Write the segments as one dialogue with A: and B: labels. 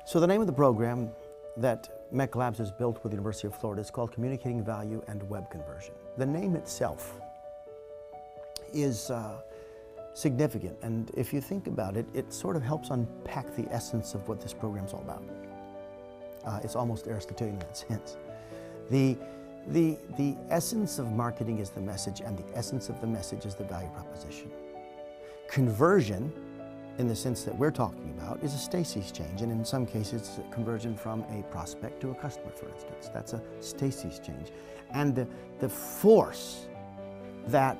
A: So the name of the program that MECLABS has built with the University of Florida is called Communicating Value and Web Conversion. The name itself is significant, and if you think about it, it sort of helps unpack the essence of what this program's all about. It's almost Aristotelian in that sense. The essence of marketing is the message, and the essence of the message is the value proposition. Conversion, in the sense that we're talking about, is a stasis change, and in some cases it's a conversion from a prospect to a customer, for instance. That's a stasis change. And the force that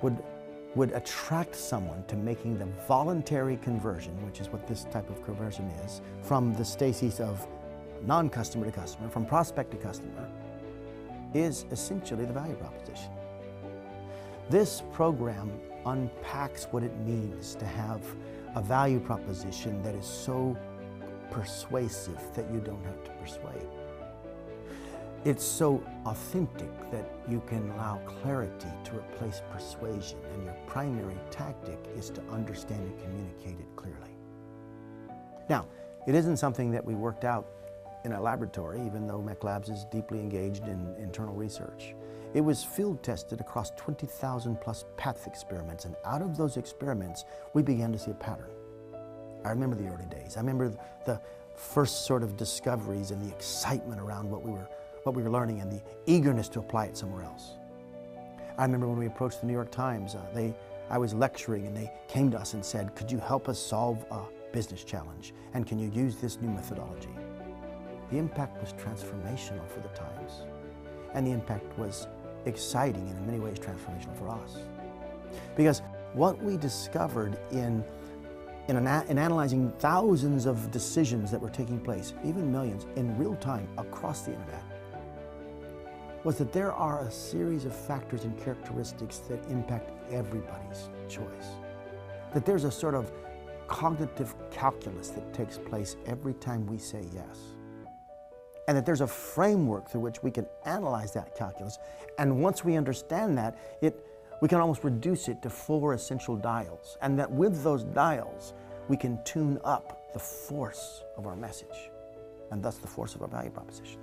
A: would attract someone to making the voluntary conversion, which is what this type of conversion is, from the stasis of non-customer to customer, from prospect to customer, is essentially the value proposition. This program unpacks what it means to have a value proposition that is so persuasive that you don't have to persuade. It's so authentic that you can allow clarity to replace persuasion, and your primary tactic is to understand and communicate it clearly. Now, it isn't something that we worked out in a laboratory, even though MECLABS is deeply engaged in internal research. It was field tested across 20,000 plus path experiments, and out of those experiments, we began to see a pattern. I remember the early days. I remember the first sort of discoveries and the excitement around what we were learning and the eagerness to apply it somewhere else. I remember when we approached the New York Times, I was lecturing and they came to us and said, could you help us solve a business challenge? And can you use this new methodology? The impact was transformational for the Times. And the impact was exciting and in many ways transformational for us. Because what we discovered in analyzing thousands of decisions that were taking place, even millions, in real time across the internet, was that there are a series of factors and characteristics that impact everybody's choice. That there's a sort of cognitive calculus that takes place every time we say yes. And that there's a framework through which we can analyze that calculus. And once we understand that, we can almost reduce it to 4 essential dials. And that with those dials, we can tune up the force of our message, and thus the force of our value proposition.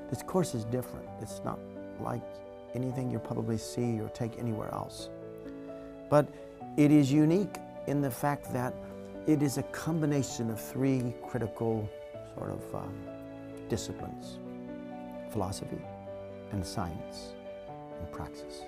A: This course is different. It's not like anything you'll probably see or take anywhere else. But it is unique in the fact that it is a combination of 3 critical sort of disciplines: philosophy and science and praxis.